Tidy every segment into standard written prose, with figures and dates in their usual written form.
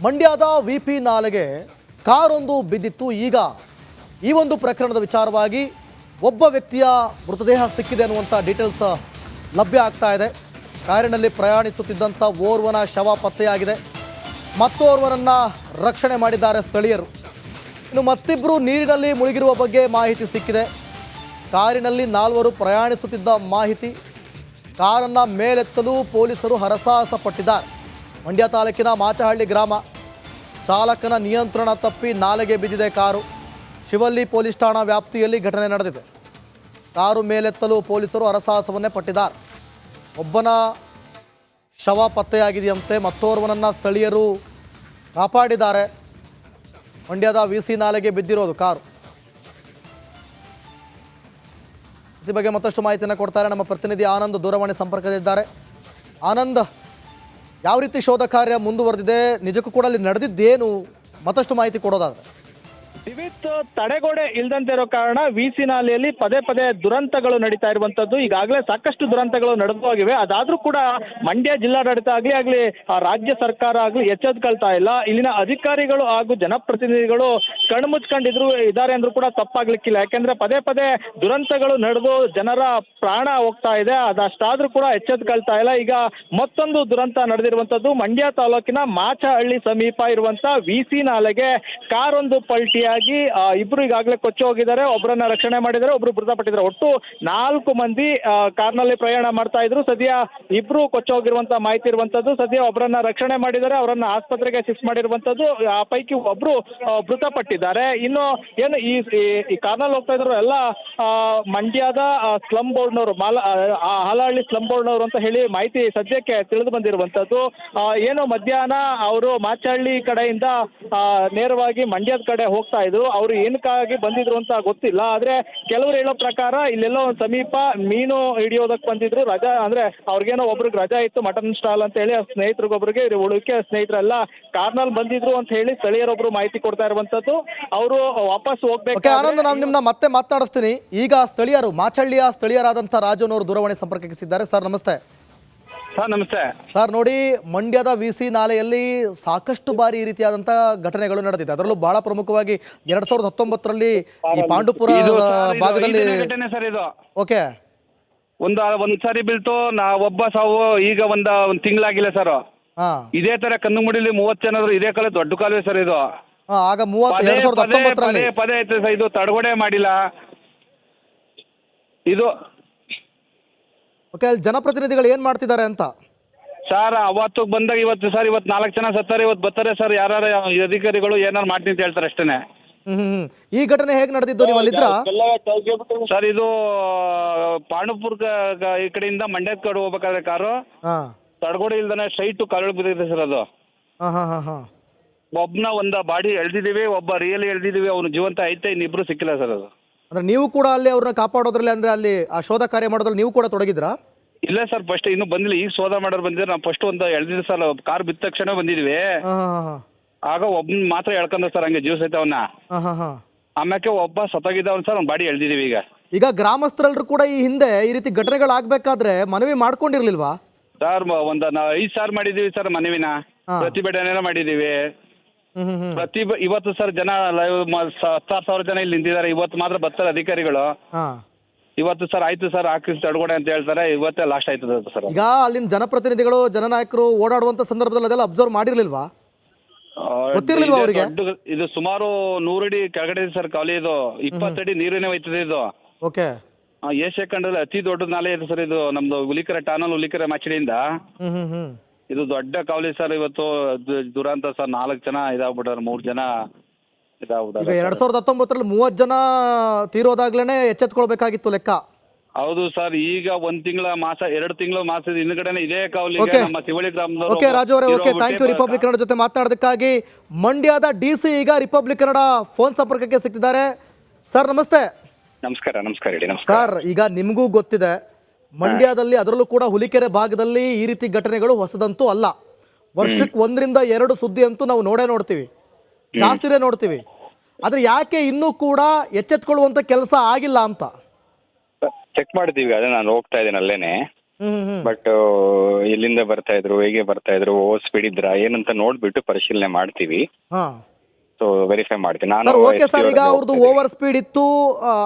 ಮಂಡ್ಯದ ವಿಪಿ ನಾಲೆಗೆ ಕಾರೊಂದು ಬಿದ್ದಿತ್ತು. ಈಗ ಈ ಒಂದು ಪ್ರಕರಣದ ವಿಚಾರವಾಗಿ ಒಬ್ಬ ವ್ಯಕ್ತಿಯ ಮೃತದೇಹ ಸಿಕ್ಕಿದೆ ಅನ್ನುವಂಥ ಡೀಟೇಲ್ಸ್ ಲಭ್ಯ ಆಗ್ತಾ ಇದೆ. ಕಾರಿನಲ್ಲಿ ಪ್ರಯಾಣಿಸುತ್ತಿದ್ದಂಥ ಓರ್ವನ ಶವ ಪತ್ತೆಯಾಗಿದೆ. ಮತ್ತೋರ್ವನನ್ನು ರಕ್ಷಣೆ ಮಾಡಿದ್ದಾರೆ ಸ್ಥಳೀಯರು. ಇನ್ನು ಮತ್ತಿಬ್ಬರು ನೀರಿನಲ್ಲಿ ಮುಳುಗಿರುವ ಬಗ್ಗೆ ಮಾಹಿತಿ ಸಿಕ್ಕಿದೆ. ಕಾರಿನಲ್ಲಿ 4 ಪ್ರಯಾಣಿಸುತ್ತಿದ್ದ ಮಾಹಿತಿ. ಕಾರನ್ನು ಮೇಲೆತ್ತಲು ಪೊಲೀಸರು ಹರಸಾಹಸ ಪಟ್ಟಿದ್ದಾರೆ. ಮಂಡ್ಯ ತಾಲೂಕಿನ ಮಾಚಹಳ್ಳಿ ಗ್ರಾಮ. ಚಾಲಕನ ನಿಯಂತ್ರಣ ತಪ್ಪಿ ನಾಲೆಗೆ ಬಿದ್ದಿದೆ ಕಾರು. ಶಿವಲ್ಲಿ ಪೊಲೀಸ್ ಠಾಣಾ ವ್ಯಾಪ್ತಿಯಲ್ಲಿ ಘಟನೆ ನಡೆದಿದೆ. ಕಾರು ಮೇಲೆತ್ತಲು ಪೊಲೀಸರು ಹರಸಾಹಸವನ್ನೇ ಪಟ್ಟಿದ್ದಾರೆ. ಒಬ್ಬನ ಶವ ಪತ್ತೆಯಾಗಿದೆಯಂತೆ, ಮತ್ತೋರ್ವನನ್ನು ಸ್ಥಳೀಯರು ಕಾಪಾಡಿದ್ದಾರೆ. ಮಂಡ್ಯದ ವಿಸಿ ನಾಲೆಗೆ ಬಿದ್ದಿರೋದು ಕಾರು. ಈ ಬಗ್ಗೆ ಮತ್ತಷ್ಟು ಮಾಹಿತಿಯನ್ನು ಕೊಡ್ತಾರೆ ನಮ್ಮ ಪ್ರತಿನಿಧಿ ಆನಂದ್ ದೂರವಾಣಿ ಸಂಪರ್ಕದಲ್ಲಿದ್ದಾರೆ. ಆನಂದ್, ಯಾವ ರೀತಿ ಶೋಧ ಕಾರ್ಯ ಮುಂದುವರೆದಿದೆ, ನಿಜಕ್ಕೂ ಕೂಡ ಅಲ್ಲಿ ನಡೆದಿದ್ದೇನು, ಮತ್ತಷ್ಟು ಮಾಹಿತಿ ಕೊಡೋದಾದ್ರೆ? ದಿವಿತ್, ತಡೆಗೋಡೆ ಇಲ್ದಂತೆ ಇರೋ ಕಾರಣ ವಿಸಿ ನಾಲೆಯಲ್ಲಿ ಪದೇ ಪದೇ ದುರಂತಗಳು ನಡೀತಾ ಇರುವಂತದ್ದು. ಈಗಾಗಲೇ ಸಾಕಷ್ಟು ದುರಂತಗಳು ನಡೆದು ಹೋಗಿವೆ. ಅದಾದ್ರೂ ಕೂಡ ಮಂಡ್ಯ ಜಿಲ್ಲಾಡಳಿತ ಆಗ್ಲಿ ರಾಜ್ಯ ಸರ್ಕಾರ ಆಗ್ಲಿ ಎಚ್ಚೆತ್ಕೊಳ್ತಾ ಇಲ್ಲ. ಇಲ್ಲಿನ ಅಧಿಕಾರಿಗಳು ಹಾಗೂ ಜನಪ್ರತಿನಿಧಿಗಳು ಕಣ್ಮುಚ್ಕೊಂಡಿದ್ರು ಇದ್ದಾರೆ ಅಂದ್ರೂ ಕೂಡ ತಪ್ಪಾಗ್ಲಿಕ್ಕಿಲ್ಲ. ಯಾಕೆಂದ್ರೆ ಪದೇ ಪದೇ ದುರಂತಗಳು ನಡೆದು ಜನರ ಪ್ರಾಣ ಹೋಗ್ತಾ ಇದೆ. ಅದಷ್ಟಾದ್ರೂ ಕೂಡ ಎಚ್ಚೆತ್ಕೊಳ್ತಾ ಇಲ್ಲ. ಈಗ ಮತ್ತೊಂದು ದುರಂತ ನಡೆದಿರುವಂತದ್ದು ಮಂಡ್ಯ ತಾಲೂಕಿನ ಮಾಚಹಳ್ಳಿ ಸಮೀಪ ಇರುವಂತ ವಿಸಿ ನಾಲೆಗೆ ಕಾರೊಂದು ಪಲ್ಟಿಯಾಗಿ ಇಬ್ರು ಈಗಾಗಲೇ ಕೊಚ್ಚಿ ಹೋಗಿದ್ದಾರೆ. ಒಬ್ಬರನ್ನ ರಕ್ಷಣೆ ಮಾಡಿದ್ದಾರೆ, ಒಬ್ರು ಮೃತಪಟ್ಟಿದ್ದಾರೆ. ಒಟ್ಟು 4 ಮಂದಿ ಕಾರ್ನಲ್ಲಿ ಪ್ರಯಾಣ ಮಾಡ್ತಾ ಇದ್ರು. ಸದ್ಯ ಇಬ್ರು ಕೊಚ್ಚಿ ಹೋಗಿರುವಂತ ಮಾಹಿತಿ ಇರುವಂತದ್ದು. ಸದ್ಯ ಒಬ್ಬರನ್ನ ರಕ್ಷಣೆ ಮಾಡಿದ್ದಾರೆ, ಅವರನ್ನ ಆಸ್ಪತ್ರೆಗೆ ಶಿಫ್ಟ್ ಮಾಡಿರುವಂತದ್ದು. ಆ ಪೈಕಿ ಒಬ್ರು ಮೃತಪಟ್ಟಿದ್ದಾರೆ. ಇನ್ನು ಏನು ಈ ಕಾರ್ನಲ್ಲಿ ಹೋಗ್ತಾ ಇದ್ರು ಎಲ್ಲ ಮಂಡ್ಯದ ಸ್ಲಂ ಬೋರ್ಡ್ನವರು, ಹಾಲಹಳ್ಳಿ ಸ್ಲಂ ಬೋರ್ಡ್ನವರು ಅಂತ ಹೇಳಿ ಮಾಹಿತಿ ಸದ್ಯಕ್ಕೆ ತಿಳಿದು ಬಂದಿರುವಂತದ್ದು. ಏನು ಮಧ್ಯಾಹ್ನ ಅವರು ಮಾಚಹಳ್ಳಿ ಕಡೆಯಿಂದ ನೇರವಾಗಿ ಮಂಡ್ಯದ ಕಡೆ ಹೋಗ್ತಾ ಇದ್ರು. ಅವರು ಏನಕ್ಕಾಗಿ ಬಂದಿದ್ರು ಅಂತ ಗೊತ್ತಿಲ್ಲ. ಆದ್ರೆ ಕೆಲವರು ಹೇಳೋ ಪ್ರಕಾರ ಇಲ್ಲೆಲ್ಲೋ ಒಂದು ಸಮೀಪ ಮೀನು ಹಿಡಿಯೋದಕ್ಕೆ ಬಂದಿದ್ರು. ರಜಾ ಅಂದ್ರೆ ಅವ್ರಿಗೇನೋ ಒಬ್ರಿಗೆ ರಜಾ ಇತ್ತು, ಮಟನ್ ಸ್ಟಾಲ್ ಅಂತ ಹೇಳಿ ಸ್ನೇಹಿತರಿಗೊಬ್ರಿಗೆ ಉಳಿಕೆ ಸ್ನೇಹಿತರೆಲ್ಲ ಕಾರ್ನಲ್ಲಿ ಬಂದಿದ್ರು ಅಂತ ಹೇಳಿ ಸ್ಥಳೀಯರೊಬ್ರು ಮಾಹಿತಿ ಕೊಡ್ತಾ ಇರುವಂತದ್ದು. ಅವರು ವಾಪಸ್ ಹೋಗ್ಬೇಕು. ಆನಂದ್, ನಾನು ನಿಮ್ಮನ್ನ ಮತ್ತೆ ಮಾತನಾಡಿಸ್ತೀನಿ. ಈಗ ಸ್ಥಳೀಯರು, ಮಾಚಹಳ್ಳಿಯ ಸ್ಥಳೀಯರಾದಂಥ ರಾಜನವರು ದೂರವಾಣಿ ಸಂಪರ್ಕಕ್ಕೆ ಸಿದ್ದಾರೆ. ಸರ್ ನಮಸ್ತೆ. ಸರ್ ನಮಸ್ತೆ. ಸರ್ ನೋಡಿ, ಮಂಡ್ಯದ ವಿಸಿ ನಾಲೆಯಲ್ಲಿ ಸಾಕಷ್ಟು ಬಾರಿ ಈ ರೀತಿಯಾದಂಥ ಘಟನೆಗಳು ನಡೆದಿದೆ. ಅದರಲ್ಲೂ ಬಹಳ ಪ್ರಮುಖವಾಗಿ 2019ರಲ್ಲಿ ಈ ಪಾಂಡುಪುರ ಭಾಗದಲ್ಲಿ ಸರ್ ಇದು ಓಕೆ ಒಂದ್ ಸಾರಿ ಬೀಳ್ತು, ಒಬ್ಬ ಸಾವು. ಈಗ ಒಂದ್ ತಿಂಗಳಾಗಿಲ್ಲ ಸರ್. ಇದೇ ತರ ಕನ್ನಂಗುಡಿಲಿ 30 ಜನ ಇದೇ ಕಾಲ ದೊಡ್ಡ ಕಾಲವೇ ಸರ್ ಇದು. ಆಗ 2019ರಲ್ಲಿ ಪದೇ ಐತೆ ಸರ್. ಇದು ತಡೆಗೋಡೆ ಮಾಡಿಲ್ಲ ಇದು. ಓಕೆ, ಅಲ್ಲಿ ಜನಪ್ರತಿನಿಧಿಗಳು ಏನ್ ಮಾಡ್ತಿದ್ದಾರೆ ಅಂತ ಸರ್ ಅವತ್ತು ಬಂದಾಗ ಇವತ್ತು 4 ಜನ ಸತ್ತಾರೆ. ಇವತ್ತು ಬರ್ತಾರೆ ಸರ್. ಯಾರು ಅಧಿಕಾರಿಗಳು ಏನಾರು ಮಾಡ್ತೀನಿ ಅಂತ ಹೇಳ್ತಾರೆ ಅಷ್ಟೇನೆ. ಈ ಘಟನೆ ಹೇಗೆ ನಡೆದಿದ್ದು, ನೀವು ಅಲ್ಲಿದ್ರ? ಸರ್ ಇದು ಪಾಂಡುಪುರ ಈ ಕಡೆಯಿಂದ ಮಂಡ್ಯದ ಕಡೆ ಹೋಗ್ಬೇಕಾದ್ರೆ ಕಾರು ತಡಗೋಡೆ ಇಲ್ದಾನೆ ಸ್ಟ್ರೈಟ್ ಕಾಲೊಳಗೆ ಬಿದ್ದಿದೆ ಸರ್. ಅದು ಒಬ್ನ ಒಂದ ಬಾಡಿ ಎಳ್ದಿದೀವಿ, ಒಬ್ಬ ರಿಯಲಿ ಎಳ್ದಿದೀವಿ. ಅವ್ನು ಜೀವಂತ ಐತೆ, ಇನ್ನಿಬ್ರು ಸಿಕ್ಕಿಲ್ಲ ಸರ್. ಅದು ಅಂದ್ರೆ ನೀವು ಕೂಡ ಅಲ್ಲಿ ಅವ್ರನ್ನ ಕಾಪಾಡೋದ್ರಲ್ಲಿ, ಅಂದ್ರೆ ಅಲ್ಲಿ ಆ ಶೋಧ ಕಾರ್ಯ ಮಾಡೋದ್ರಲ್ಲಿ ನೀವು ಕೂಡ ತೊಡಗಿದ್ರಾ? ಇಲ್ಲ ಸರ್, ಫಸ್ಟ್ ಇನ್ನೂ ಬಂದಿಲ್ಲ. ಈಗ ಶೋಧ ಮಾಡೋರು ಬಂದಿದ್ದಾರೆ. ನಾವು ಫಸ್ಟ್ ಒಂದು ಎಳ್ದಿದ್ವಿ ಸರ್. ಕಾರ್ ಬಿದ್ದ ತಕ್ಷಣ ಬಂದಿದ್ವಿ. ಆಗ ಒಬ್ಬನ ಮಾತ್ರ ಎಳ್ಕೊಂಡ ಸರ್, ಹಂಗೆ ಜೀವ ಸಹಿತ ಅವನ್ನ. ಆಮ್ಯಾಕೆ ಒಬ್ಬ ಸತ್ತೋಗಿದ್ದವನ್ ಸರ್, ಅವ್ನ ಬಾಡಿ ಎಳ್ದಿದೀವಿ. ಈಗ ಗ್ರಾಮಸ್ಥರೆಲ್ಲರೂ ಕೂಡ ಈ ಹಿಂದೆ ಈ ರೀತಿ ಘಟನೆಗಳಾಗಬೇಕಾದ್ರೆ ಮನವಿ ಮಾಡ್ಕೊಂಡಿರ್ಲಿಲ್ವಾ ಸರ್? ಒಂದು 5 ಸಾರ್ ಮಾಡಿದೀವಿ ಸರ್ ಮನವಿನ. ಪ್ರತಿಭಟನೆ ಮಾಡಿದೀವಿ. ಇವತ್ತು ಸರ್ ಜನ 10,000 ಜನ ಇಲ್ಲಿ ನಿಂತಿದ್ದಾರೆ. ಇವತ್ತು ಮಾತ್ರ ಬರ್ತಾರೆ ಅಧಿಕಾರಿಗಳು. ಇವತ್ತು ಸರ್ ಆಯ್ತು ಸರ್, ಹಾಕಿ ತಡ್ಕೊಡೆ ಅಂತ ಹೇಳ್ತಾರೆ. ಇವತ್ತೇ ಲಾಸ್ಟ್ ಆಯ್ತದ ಸರ್. ಈಗ ಅಲ್ಲಿನ ಜನಪ್ರತಿನಿಧಿಗಳು, ಜನನಾಯಕರು ಓಡಾಡುವಂತ ಸಂದರ್ಭದಲ್ಲಿ ಅದೆಲ್ಲ ಅಬ್ಸರ್ವ್ ಮಾಡಿರ್ಲಿಲ್ವಾ? ಗೊತ್ತಿರ್ಲಿಲ್ವಾ ಅವರಿಗೆ? ಇದು ಸುಮಾರು 100 ಅಡಿ ಕೆಳಗಡೆ ಇದೆ ಸರ್ ಕಾವಲಿ. ಇದು 20 ಅಡಿ ನೀರೇನೆ ಹೋಯ್ತದೆ ಇದು. ಓಕೆ, ಏಷ್ಯಾ ಖಂಡದಲ್ಲಿ ಅತಿ ದೊಡ್ಡ ನಾಲೆ ಇದೆ ಸರ್ ಇದು. ನಮ್ದು ಹುಲಿಕೆರೆ ಟಾನಲ್, ಹುಲಿಕೆರೆ ಮಾಚಡಿಯಿಂದ ಇದು ದೊಡ್ಡ ಕಾವಲಿ ಸರ್. ಇವತ್ತು ದುರಂತ ಸರ್. 4 ಜನ ಇದಾಗ್ಬಿಟ್ಟಾರೆ, 3 ಜನ ಇದಾಗ್ಬಿಟ್ಟಾರೆ. 2019ರಲ್ಲಿ 30 ಜನ ತೀರೋದಾಗ್ಲೇನೆ ಎಚ್ಚೆತ್ಕೊಳ್ಬೇಕಾಗಿತ್ತು ಲೆಕ್ಕ. ಹೌದು ಸರ್. ಈಗ 1 ತಿಂಗಳ ಮಾಸ, 2 ತಿಂಗಳ ಮಾಸದ ಹಿಂದ್ಗಡೆನೆ ಇದೇ ಕಾವಲಿ ನಮ್ಮ ತಿವಳಿ ಗ್ರಾಮದವರು. ಓಕೆ ರಾಜು ಅವರೇ, okay, thank you. Republic Kannada ಜೊತೆ ಮಾತನಾಡೋದಕ್ಕಾಗಿ ಮಂಡ್ಯದ DC ಈಗ ರಿಪಬ್ಲಿಕ್ ಕನ್ನಡ ಫೋನ್ ಸಂಪರ್ಕಕ್ಕೆ ಸಿಕ್ತಿದ್ದಾರೆ. ಸರ್ ನಮಸ್ತೆ. ನಮಸ್ಕಾರ. ನಮಸ್ಕಾರ ಹೇಳಿ. ಸರ್, ಈಗ ನಿಮಗೂ ಗೊತ್ತಿದೆ, ಮಂಡ್ಯದಲ್ಲಿ ಅದರಲ್ಲೂ ಕೂಡ ಹುಲಿಕೆರೆ ಭಾಗದಲ್ಲಿ ಈ ರೀತಿ ಘಟನೆಗಳು ಹೊಸದಂತೂ ಅಲ್ಲ. ವರ್ಷಕ್ಕೆ 1 ರಿಂದ 2 ಸುದ್ದಿ ಅಂತೂ ನಾವು ನೋಡ್ತೀವಿ, ಜಾಸ್ತಿನೇ ನೋಡ್ತೀವಿ. ಆದ್ರೆ ಯಾಕೆ ಇನ್ನೂ ಕೂಡ ಎಚ್ಚೆತ್ಕೊಳ್ಳುವಂತ ಕೆಲಸ ಆಗಿಲ್ಲ ಅಂತ ಚೆಕ್ ಮಾಡಿದೀವಿ. ಅದೇ ನಾನು ಹೋಗ್ತಾ ಇದ್ದೀನಿ ಅಲ್ಲೇನೆ. ಬಟ್ ಎಲ್ಲಿಂದ ಬರ್ತಾ ಇದ್ರು, ಹೇಗೆ ಬರ್ತಾ ಇದ್ರು, ಓವರ್ ಸ್ಪೀಡ್ ಇದ್ರ ಏನಂತ ನೋಡ್ಬಿಟ್ಟು ಪರಿಶೀಲನೆ ಮಾಡ್ತೀವಿ. ಹಾ ಸೊ ವೆರಿಫೈ ಮಾಡ್ತೀನಿ ನಾನು. ಸರ್ ಓಕೆ ಸರ್, ಈಗ STO ಅವ್ರದ್ದು ಓವರ್ ಸ್ಪೀಡ್ ಇತ್ತು,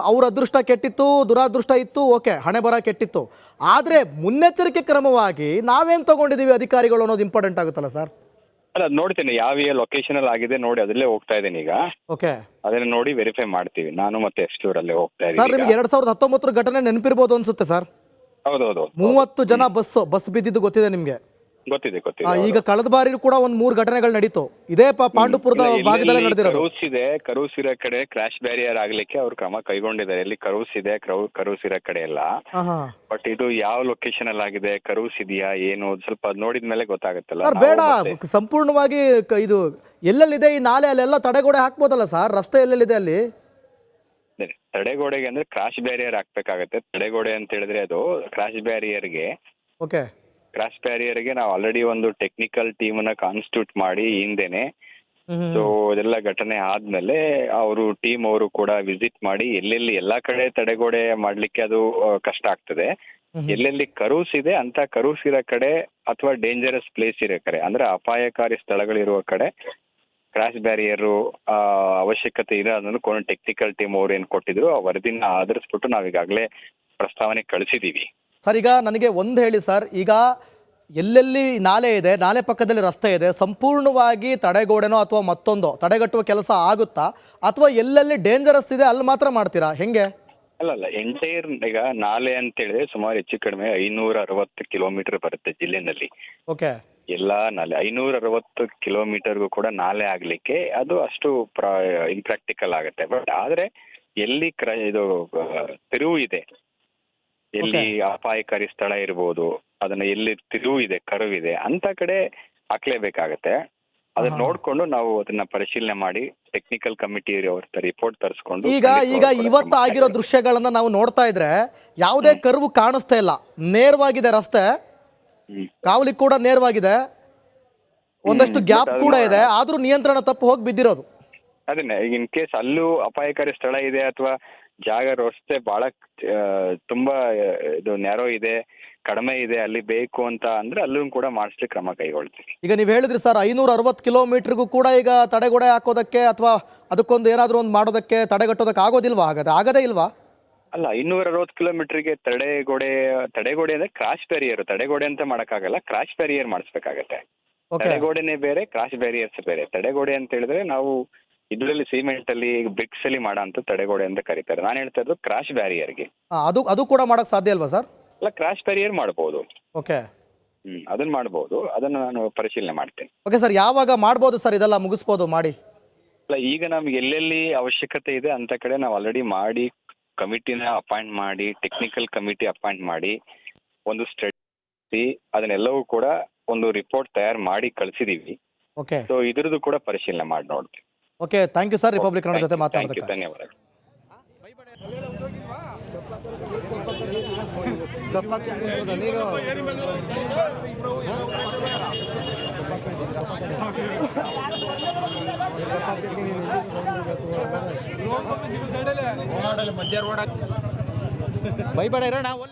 ಅವ್ರ ಅದೃಷ್ಟ ಕೆಟ್ಟಿತ್ತು, ದುರಾದೃಷ್ಟ ಇತ್ತು, ಓಕೆ ಹಣೆ ಬರ ಕೆಟ್ಟಿತ್ತು. ಆದರೆ ಮುನ್ನೆಚ್ಚರಿಕೆ ಕ್ರಮವಾಗಿ ನಾವೇನು ತಗೊಂಡಿದ್ದೀವಿ ಅಧಿಕಾರಿಗಳು ಅನ್ನೋದು ಇಂಪಾರ್ಟೆಂಟ್ ಆಗುತ್ತಲ್ಲ ಸರ್. ಅಲ್ಲ, ಅದ್ ನೋಡ್ತೀನಿ ಯಾವ ಲೊಕೇಶನ್ ಅಲ್ಲಿ ಆಗಿದೆ ನೋಡಿ, ಅದರಲ್ಲೇ ಹೋಗ್ತಾ ಇದ್ದೀನಿ ಈಗ. ಓಕೆ ಅದನ್ನ ನೋಡಿ ವೆರಿಫೈ ಮಾಡ್ತೀವಿ. ನಾನು ಮತ್ತೆ STO ಅಲ್ಲೇ ಹೋಗ್ತಾ ಸರ್, ಇದ್ದೀನಿ. ನಿಮ್ಗೆ 2019 ಘಟನೆ ನೆನಪಿರ್ಬೋದು ಅನ್ಸುತ್ತೆ ಸರ್. ಹೌದೌದು, 30 ಜನ ಬಸ್ ಬಿದ್ದಿದ್ದು ಗೊತ್ತಿದೆ ನಿಮ್ಗೆ. ಗೊತ್ತಿದೆ. ಈಗ ಕಳೆದ ಬಾರಿ ಕೂಡ ಒಂದು 3 ಘಟನೆಗಳು ನಡೀತು. ಇದೇ ಪಾಂಡುಪುರದ ಭಾಗದಲ್ಲೇ ನಡೆದಿರೋದು. ಕರೂಸ್ ಇರೋ ಕಡೆ ಕ್ರಾಶ್ ಬ್ಯಾರಿಯರ್ ಆಗ್ಲಿಕ್ಕೆ ಅವ್ರು ಕ್ರಮ ಕೈಗೊಂಡಿದ್ದಾರೆ. ಎಲ್ಲಿ ಕರೂಸ್ ಇದೆ, ಕರೂಸ್ ಇರೋ ಕಡೆ ಎಲ್ಲ. ಬಟ್ ಇದು ಯಾವ ಲೊಕೇಶನ್ ಅಲ್ಲಿ ಆಗಿದೆ, ಕರೂಸ್ ಇದೆಯಾ ಏನು, ಸ್ವಲ್ಪ ಅದ್ ನೋಡಿದ್ಮೇಲೆ ಗೊತ್ತಾಗುತ್ತಲ್ಲ. ಸರ್ ಬೇಡ, ಸಂಪೂರ್ಣವಾಗಿ ಇದು ಎಲ್ಲೆಲ್ಲಿದೆ ಈ ನಾಲೆ ಅಲ್ಲೆಲ್ಲ ತಡೆಗೋಡೆ ಹಾಕ್ಬೋದಲ್ಲ ಸರ್, ರಸ್ತೆ ಎಲ್ಲೆಲ್ಲಿದೆ ಅಲ್ಲಿ. ತಡೆಗೋಡೆಗೆ ಅಂದ್ರೆ ಕ್ರಾಶ್ ಬ್ಯಾರಿಯರ್ ಹಾಕ್ಬೇಕಾಗತ್ತೆ. ತಡೆಗೋಡೆ ಅಂತ ಹೇಳಿದ್ರೆ ಅದು ಕ್ರಾಶ್ ಬ್ಯಾರಿಯರ್ಗೆ. ಓಕೆ, ಕ್ರಾಶ್ ಬ್ಯಾರಿಯರ್ಗೆ ನಾವು ಆಲ್ರೆಡಿ ಒಂದು ಟೆಕ್ನಿಕಲ್ ಟೀಮ್ ನ ಕಾನ್ಸ್ಟಿಟ್ಯೂಟ್ ಮಾಡಿ ಹಿಂದೆನೆ. ಸೊ ಅದೆಲ್ಲ ಘಟನೆ ಆದ್ಮೇಲೆ ಅವರು ಟೀಮ್ ಅವರು ಕೂಡ ವಿಸಿಟ್ ಮಾಡಿ ಎಲ್ಲೆಲ್ಲಿ ಎಲ್ಲಾ ಕಡೆ ತಡೆಗೋಡೆ ಮಾಡ್ಲಿಕ್ಕೆ ಅದು ಕಷ್ಟ ಆಗ್ತದೆ. ಎಲ್ಲೆಲ್ಲಿ ಕರೂಸ್ ಇದೆ ಅಂತ ಕರೂಸ್ ಇರೋ ಕಡೆ ಅಥವಾ ಡೇಂಜರಸ್ ಪ್ಲೇಸ್ ಇರೋ ಕಡೆ, ಅಂದ್ರೆ ಅಪಾಯಕಾರಿ ಸ್ಥಳಗಳಿರುವ ಕಡೆ ಕ್ರಾಶ್ ಬ್ಯಾರಿಯರ್ ಅವಶ್ಯಕತೆ ಇದೆ ಅನ್ನೋದು ಟೆಕ್ನಿಕಲ್ ಟೀಮ್ ಅವ್ರು ಏನ್ ಕೊಟ್ಟಿದ್ರು ಆ ವರದಿನ ಆಧರಿಸ್ಬಿಟ್ಟು ನಾವು ಈಗಾಗಲೇ ಪ್ರಸ್ತಾವನೆ ಕಳಿಸಿದೀವಿ. ಸರ್ ಈಗ ನನಗೆ ಒಂದು ಹೇಳಿ ಸರ್, ಈಗ ಎಲ್ಲೆಲ್ಲಿ ನಾಲೆ ಇದೆ, ನಾಲೆ ಪಕ್ಕದಲ್ಲಿ ರಸ್ತೆ ಇದೆ, ಸಂಪೂರ್ಣವಾಗಿ ತಡೆಗೋಡೆನೋ ಅಥವಾ ಮತ್ತೊಂದೋ ತಡೆಗಟ್ಟುವ ಕೆಲಸ ಆಗುತ್ತಾ, ಅಥವಾ ಎಲ್ಲೆಲ್ಲಿ ಡೇಂಜರಸ್ ಇದೆ ಅಲ್ಲಿ ಮಾತ್ರ ಮಾಡ್ತೀರಾ, ಹೆಂಗೆ? ಅಲ್ಲ, ಎಂಟೈರ್ ಈಗ ನಾಲೆ ಅಂತ ಹೇಳಿದ್ರೆ ಸುಮಾರು ಹೆಚ್ಚು ಕಡಿಮೆ 560 ಕಿಲೋಮೀಟರ್ ಬರುತ್ತೆ ಜಿಲ್ಲೆನಲ್ಲಿ. ಓಕೆ, ಎಲ್ಲಾ ನಾಲೆ 560 ಕಿಲೋಮೀಟರ್ಗೂ ಕೂಡ ನಾಲೆ ಆಗ್ಲಿಕ್ಕೆ ಅದು ಅಷ್ಟು ಇಂಪ್ರಾಕ್ಟಿಕಲ್ ಆಗುತ್ತೆ. ಬಟ್ ಆದ್ರೆ ಎಲ್ಲಿ ಇದು ತಿರುವು ಇದೆ, ಎಲ್ಲಿ ಅಪಾಯಕಾರಿ ಸ್ಥಳ ಇರ್ಬೋದು, ಅದನ್ನ ಎಲ್ಲಿ ತಿರುವು ಇದೆ, ಕರ್ವ್ ಇದೆ ಅಂತ ಕಡೆ ಹಾಕ್ಲೇಬೇಕಾಗತ್ತೆ. ಅದನ್ನ ನೋಡ್ಕೊಂಡು ನಾವು ಅದನ್ನ ಪರಿಶೀಲನೆ ಮಾಡಿ ಟೆಕ್ನಿಕಲ್ ಕಮಿಟಿ ಅವ್ರ ರಿಪೋರ್ಟ್ ತರಿಸ್ಕೊಂಡು. ಈಗ ಇವತ್ತು ಆಗಿರೋ ದೃಶ್ಯಗಳನ್ನ ನಾವು ನೋಡ್ತಾ ಇದ್ರೆ ಯಾವುದೇ ಕರ್ವು ಕಾಣಿಸ್ತಾ ಇಲ್ಲ, ನೇರವಾಗಿದೆ ರಸ್ತೆ, ಕಾವಲಿ ಕೂಡ ನೇರವಾಗಿದೆ, ಒಂದಷ್ಟು ಗ್ಯಾಪ್ ಕೂಡ ಇದೆ, ಆದ್ರೂ ನಿಯಂತ್ರಣ ತಪ್ಪು ಹೋಗಿ ಬಿದ್ದಿರೋದು. ಅದನ್ನೇ ಈಗ ಇನ್ ಕೇಸ್ ಅಲ್ಲೂ ಅಪಾಯಕಾರಿ ಸ್ಥಳ ಇದೆ ಅಥವಾ ಜಾಗ ರಸ್ತೆ ಬಹಳ ತುಂಬಾ ಇದು ನ್ಯಾರೋ ಇದೆ, ಕಡಿಮೆ ಇದೆ, ಅಲ್ಲಿ ಬೇಕು ಅಂತ ಅಂದ್ರೆ ಅಲ್ಲೂ ಕೂಡ ಮಾಡಿಸ್ಲಿಕ್ಕೆ ಕ್ರಮ ಕೈಗೊಳ್ತೀವಿ. ಈಗ ನೀವು ಹೇಳಿದ್ರಿ ಸರ್ 560 ಕಿಲೋಮೀಟರ್ಗೂ ಕೂಡ ಈಗ ತಡೆಗೋಡೆ ಹಾಕೋದಕ್ಕೆ ಅಥವಾ ಅದಕ್ಕೊಂದು ಏನಾದರೂ ಒಂದು ಮಾಡೋದಕ್ಕೆ ತಡೆಗಟ್ಟೋದಕ್ಕೆ ಆಗೋದಿಲ್ವಾ? ಹಾಗಾದ್ರೆ ಆಗದೇ ಇಲ್ವಾ? ಅಲ್ಲ, 260 ಕಿಲೋಮೀಟರ್ಗೆ ತಡೆಗೋಡೆ ಅಂದ್ರೆ ಕ್ರಾಶ್ ಬ್ಯಾರಿಯರ್. ತಡೆಗೋಡೆ ಅಂತ ಮಾಡಕ್ಕಾಗಲ್ಲ, ಕ್ರಾಶ್ ಬ್ಯಾರಿಯರ್ ಮಾಡಿಸ್ಬೇಕಾಗತ್ತೆ. ತಡೆಗೋಡೆನೇ ಬೇರೆ, ಕ್ರಾಶ್ ಬ್ಯಾರಿಯರ್ಸ್ ಬೇರೆ. ತಡೆಗೋಡೆ ಅಂತ ಹೇಳಿದ್ರೆ ನಾವು ಇದರಲ್ಲಿ ಸಿಮೆಂಟ್ ಅಲ್ಲಿ ಬ್ರಿಕ್ಸ್ ಅಲ್ಲಿ ಮಾಡೋ ಅಂತ ತಡೆಗೋಡೆ ಅಂತ ಕರೀತಾರೆ. ನಾನು ಹೇಳ್ತಾ ಇರೋದು ಕ್ರಾಶ್ ಬ್ಯಾರಿಯರ್ಗೆ. ಅದು ಕೂಡ ಮಾಡಕ್ ಸಾಧ್ಯ ಅಲ್ವಾ ಸರ್? ಅಲ್ಲ, ಕ್ರಾಶ್ ಬ್ಯಾರಿಯರ್ ಮಾಡಬಹುದು. ಓಕೆ, ಅದನ್ನ ಮಾಡಬಹುದು. ಅದನ್ನ ನಾನು ಪರಿಶೀಲನೆ ಮಾಡ್ತೇನೆ. ಓಕೆ ಸರ್, ಯಾವಾಗ ಮಾಡ್ಬೋದು ಸರ್ ಇದೆಲ್ಲ ಮುಗಿಸ್ಬೋದು ಮಾಡಿ? ಅಲ್ಲ, ಈಗ ನಮ್ಗೆ ಎಲ್ಲೆಲ್ಲಿ ಅವಶ್ಯಕತೆ ಇದೆ ಅಂತ ಕಡೆ ನಾವು ಆಲ್ರೆಡಿ ಮಾಡಿ ಕಮಿಟಿನ ಅಪಾಯಿಂಟ್ ಮಾಡಿ, ಟೆಕ್ನಿಕಲ್ ಕಮಿಟಿ ಅಪಾಯಿಂಟ್ ಮಾಡಿ ಒಂದು ಸ್ಟಡಿ ಅದನ್ನೆಲ್ಲವೂ ಕೂಡ ಒಂದು ರಿಪೋರ್ಟ್ ತಯಾರು ಮಾಡಿ ಕಳಿಸಿದೀವಿ. ಓಕೆ, ಸೊ ಇದ್ರದ್ದು ಕೂಡ ಪರಿಶೀಲನೆ ಮಾಡಿ ನೋಡ್ತೀವಿ. Okay, thank you sir, republic Kannada ಜೊತೆ ಮಾತಾಡೋದಕ್ಕೆ. ಧನ್ಯವಾದಗಳು. ಭಯಪಡ